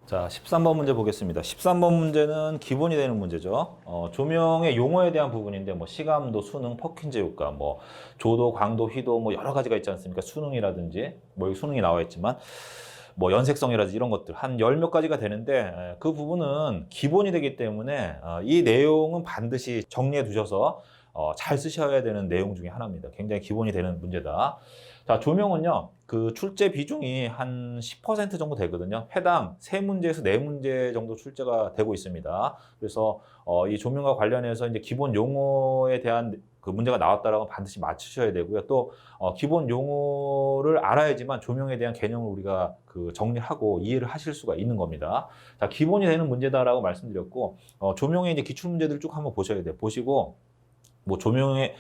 자, 13번 문제 보겠습니다. 13번 문제는 기본이 되는 문제죠. 조명의 용어에 대한 부분인데, 뭐, 시감도, 수능, 퍼킨즈 효과, 뭐, 조도, 광도, 휘도, 뭐, 여러 가지가 있지 않습니까? 수능이라든지, 뭐, 여기 수능이 나와 있지만, 뭐, 연색성이라든지 이런 것들, 한 열 몇 가지가 되는데, 그 부분은 기본이 되기 때문에, 이 내용은 반드시 정리해 두셔서, 잘 쓰셔야 되는 내용 중에 하나입니다. 굉장히 기본이 되는 문제다. 자, 조명은요, 그 출제 비중이 한 10% 정도 되거든요. 해당 3문제에서 4문제 정도 출제가 되고 있습니다. 그래서 이 조명과 관련해서 이제 기본 용어에 대한 그 문제가 나왔다라고 반드시 맞추셔야 되고요. 또 기본 용어를 알아야지만 조명에 대한 개념을 우리가 그 정리하고 이해를 하실 수가 있는 겁니다. 자, 기본이 되는 문제다라고 말씀드렸고, 조명의 이제 기출 문제들 쭉 한번 보셔야 돼요. 보시고, 뭐 조명의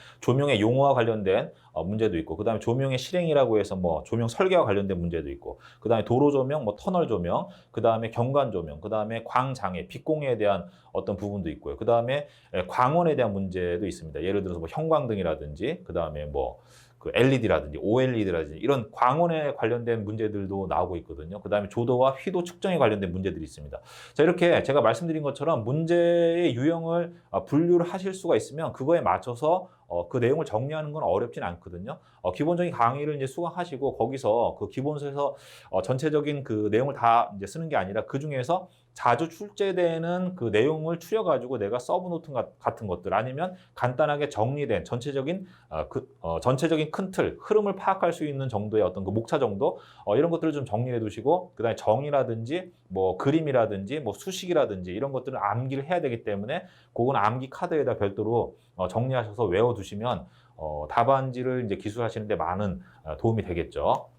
용어와 관련된 문제도 있고, 그 다음에 조명의 실행이라고 해서 뭐 조명 설계와 관련된 문제도 있고, 그 다음에 도로 조명, 뭐 터널 조명, 그 다음에 경관 조명, 그 다음에 광장애, 빛공해에 대한 어떤 부분도 있고요. 그 다음에 광원에 대한 문제도 있습니다. 예를 들어서 뭐 형광등이라든지, 그 다음에 뭐 그 LED라든지 OLED라든지 이런 광원에 관련된 문제들도 나오고 있거든요. 그 다음에 조도와 휘도 측정에 관련된 문제들이 있습니다. 자, 이렇게 제가 말씀드린 것처럼 문제의 유형을 분류를 하실 수가 있으면 그거에 맞춰서 그 내용을 정리하는 건 어렵진 않거든요. 기본적인 강의를 이제 수강하시고 거기서 그 기본서에서 전체적인 그 내용을 다 이제 쓰는 게 아니라 그 중에서 자주 출제되는 그 내용을 추려가지고 내가 서브노트 같은 것들 아니면 간단하게 정리된 전체적인 전체적인 큰 틀, 흐름을 파악할 수 있는 정도의 어떤 그 목차 정도 이런 것들을 좀 정리해 두시고 그다음에 정의라든지 뭐 그림이라든지 뭐 수식이라든지 이런 것들은 암기를 해야 되기 때문에 그건 암기 카드에다 별도로 정리하셔서 외워 두시면 답안지를 이제 기술하시는데 많은 도움이 되겠죠.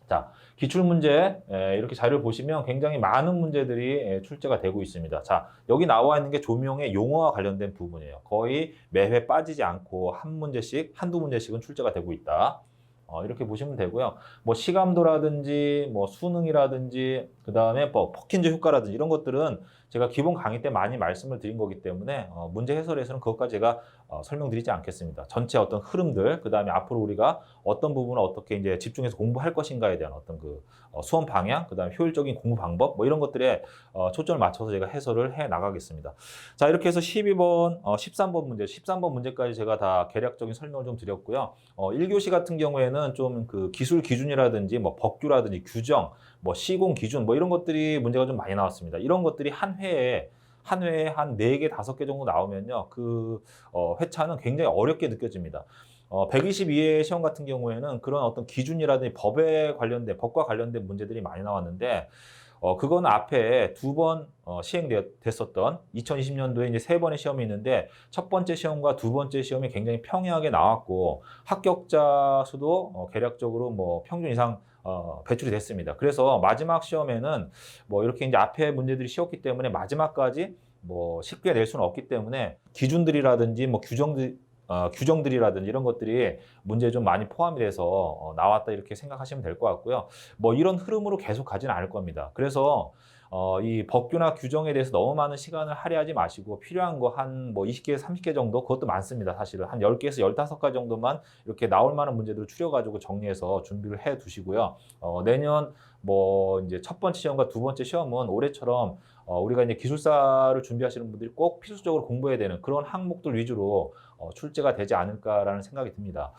자, 기출문제 이렇게 자료를 보시면 굉장히 많은 문제들이 출제가 되고 있습니다. 자, 여기 나와 있는 게 조명의 용어와 관련된 부분이에요. 거의 매회 빠지지 않고 한 문제씩, 한두 문제씩은 출제가 되고 있다. 이렇게 보시면 되고요. 뭐 시감도라든지 뭐 수능이라든지 그다음에 뭐 퍼킨즈 효과라든지 이런 것들은 제가 기본 강의 때 많이 말씀을 드린 거기 때문에 문제 해설에서는 그것까지 제가 설명드리지 않겠습니다. 전체 어떤 흐름들, 그다음에 앞으로 우리가 어떤 부분을 어떻게 이제 집중해서 공부할 것인가에 대한 어떤 그 수험 방향, 그다음에 효율적인 공부 방법 뭐 이런 것들에 초점을 맞춰서 제가 해설을 해 나가겠습니다. 자, 이렇게 해서 12번, 13번 문제, 13번 문제까지 제가 다 개략적인 설명을 좀 드렸고요. 1교시 같은 경우에는 좀 그 기술 기준이라든지 뭐 법규라든지 규정, 뭐 시공 기준 뭐 이런 것들이 문제가 좀 많이 나왔습니다. 이런 것들이 한 회에 한 4개, 5개 정도 나오면요. 그 회차는 굉장히 어렵게 느껴집니다. 122회 시험 같은 경우에는 그런 어떤 기준이라든지 법과 관련된 문제들이 많이 나왔는데 그건 앞에 2번 시행됐었던 2020년도에 이제 3번의 시험이 있는데 첫 번째 시험과 두 번째 시험이 굉장히 평이하게 나왔고 합격자 수도 개략적으로 뭐 평균 이상 배출이 됐습니다. 그래서 마지막 시험에는 뭐 이렇게 이제 앞에 문제들이 쉬웠기 때문에 마지막까지 뭐 쉽게 낼 수는 없기 때문에 기준들이라든지 뭐 규정들이라든지 이런 것들이 문제에 좀 많이 포함이 돼서 나왔다 이렇게 생각하시면 될 것 같고요. 뭐 이런 흐름으로 계속 가지는 않을 겁니다. 그래서 이 법규나 규정에 대해서 너무 많은 시간을 할애하지 마시고 필요한 거 한 뭐 20개에서 30개 정도 그것도 많습니다. 사실은 한 10개에서 15가지 정도만 이렇게 나올 만한 문제들을 추려가지고 정리해서 준비를 해 두시고요. 내년 뭐 이제 첫 번째 시험과 두 번째 시험은 올해처럼 우리가 이제 기술사를 준비하시는 분들이 꼭 필수적으로 공부해야 되는 그런 항목들 위주로 출제가 되지 않을까라는 생각이 듭니다.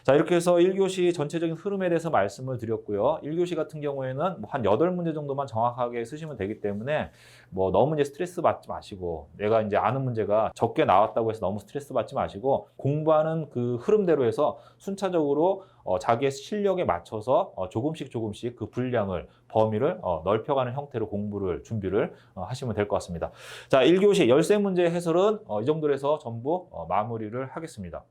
자, 이렇게 해서 1교시 전체적인 흐름에 대해서 말씀을 드렸고요. 1교시 같은 경우에는 뭐 한 8문제 정도만 정확하게 쓰시면 되기 때문에 뭐 너무 이제 스트레스 받지 마시고 내가 이제 아는 문제가 적게 나왔다고 해서 너무 스트레스 받지 마시고 공부하는 그 흐름대로 해서 순차적으로 자기의 실력에 맞춰서 조금씩 그 분량을 범위를 넓혀가는 형태로 준비를 하시면 될 것 같습니다. 자, 1교시 열세 문제 해설은 이 정도로 해서 전부 마무리를 하겠습니다.